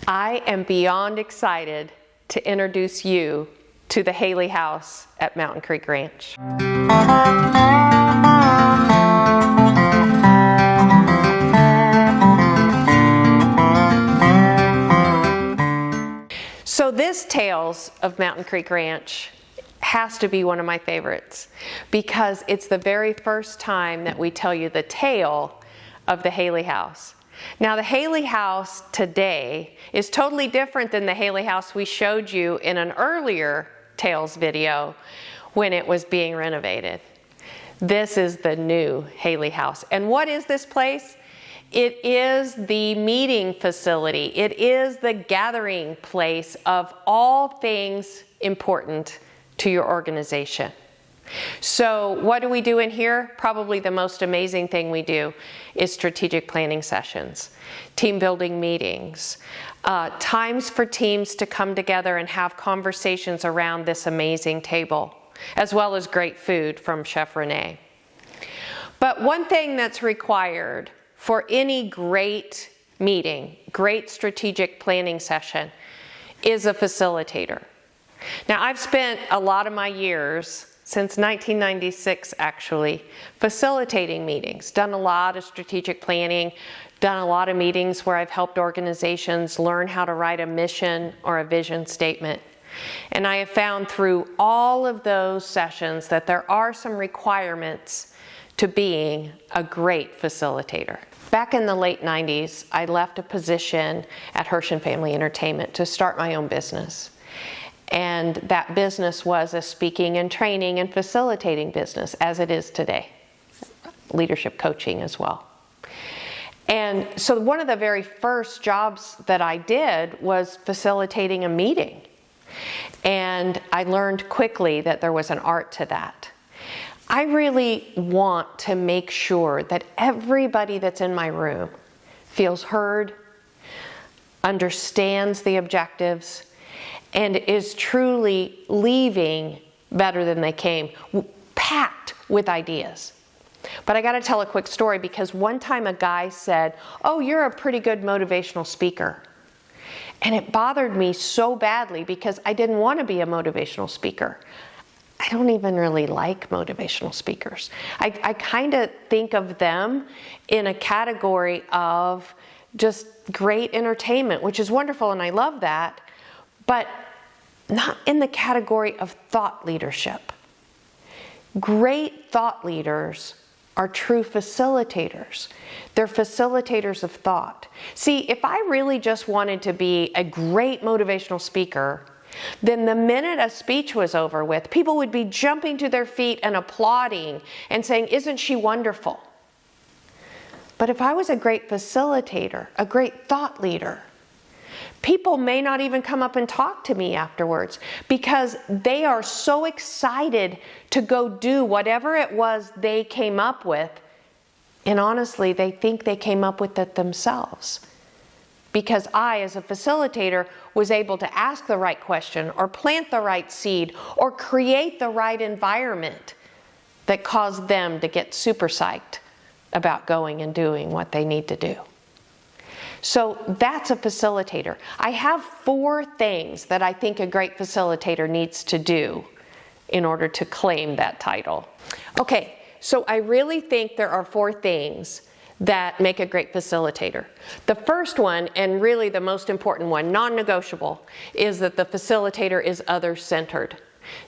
I am beyond excited to introduce you to the Hailey House at Mountain Creek Ranch. So this Tales of Mountain Creek Ranch has to be one of my favorites because it's the very first time that we tell you the tale of the Hailey House. Now the Hailey House today is totally different than the Hailey House we showed you in an earlier Tales video when it was being renovated. This is the new Hailey House. And what is this place? It is the meeting facility. It is the gathering place of all things important to your organization. So what do we do in here? Probably the most amazing thing we do is strategic planning sessions, team building meetings, times for teams to come together and have conversations around this amazing table, as well as great food from Chef Renee. But one thing that's required for any great meeting, great strategic planning session, is a facilitator. Now, I've spent a lot of my years, since 1996 actually, facilitating meetings, done a lot of strategic planning, done a lot of meetings where I've helped organizations learn how to write a mission or a vision statement. And I have found through all of those sessions that there are some requirements to being a great facilitator. Back in the late 90s, I left a position at Hirsch & Family Entertainment to start my own business. And that business was a speaking and training and facilitating business, as it is today. Leadership coaching as well. And so one of the very first jobs that I did was facilitating a meeting. And I learned quickly that there was an art to that. I really want to make sure that everybody that's in my room feels heard, understands the objectives, and is truly leaving better than they came, packed with ideas. But I got to tell a quick story because one time a guy said, "Oh, you're a pretty good motivational speaker." And it bothered me so badly because I didn't want to be a motivational speaker. I don't even really like motivational speakers. I kind of think of them in a category of just great entertainment, which is wonderful and I love that, but not in the category of thought leadership. Great thought leaders are true facilitators. They're facilitators of thought. See, if I really just wanted to be a great motivational speaker, then the minute a speech was over with, people would be jumping to their feet and applauding and saying, "Isn't she wonderful?" But if I was a great facilitator, a great thought leader, people may not even come up and talk to me afterwards because they are so excited to go do whatever it was they came up with. And honestly, they think they came up with it themselves. Because I, as a facilitator, was able to ask the right question or plant the right seed or create the right environment that caused them to get super psyched about going and doing what they need to do. So that's a facilitator. I have 4 things that I think a great facilitator needs to do in order to claim that title. Okay, so I really think there are 4 things that make a great facilitator. The first one, and really the most important one, non-negotiable, is that the facilitator is other-centered.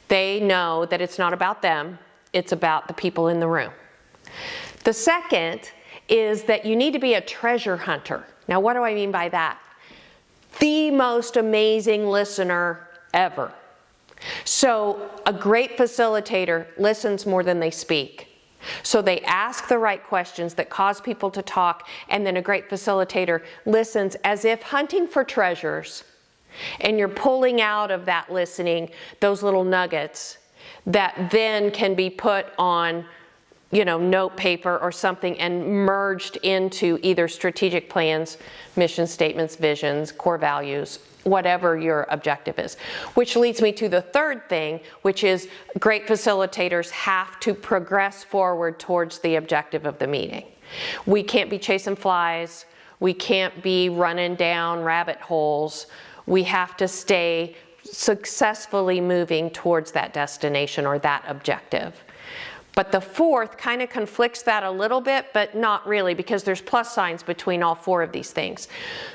They know that it's not about them, it's about the people in the room. The second is that you need to be a treasure hunter. Now, what do I mean by that? The most amazing listener ever. So a great facilitator listens more than they speak. So they ask the right questions that cause people to talk, and then a great facilitator listens as if hunting for treasures, and you're pulling out of that listening those little nuggets that then can be put on, note paper or something and merged into either strategic plans, mission statements, visions, core values, whatever your objective is. Which leads me to the third thing, which is great facilitators have to progress forward towards the objective of the meeting. We can't be chasing flies. We can't be running down rabbit holes. We have to stay successfully moving towards that destination or that objective. But the fourth kind of conflicts that a little bit, but not really, because there's plus signs between all four of these things.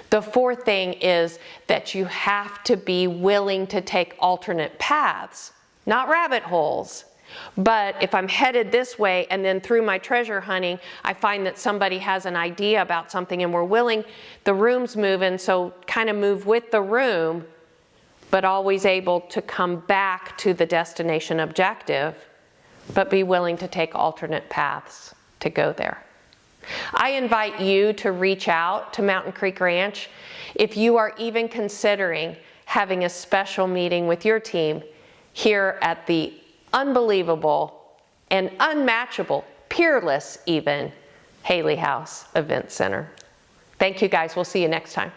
The fourth thing is that you have to be willing to take alternate paths, not rabbit holes. But if I'm headed this way and then through my treasure hunting, I find that somebody has an idea about something and we're willing, the room's moving, so kind of move with the room, but always able to come back to the destination objective, but be willing to take alternate paths to go there. I invite you to reach out to Mountain Creek Ranch if you are even considering having a special meeting with your team here at the unbelievable and unmatchable, peerless even, Hailey House Event Center. Thank you guys. We'll see you next time.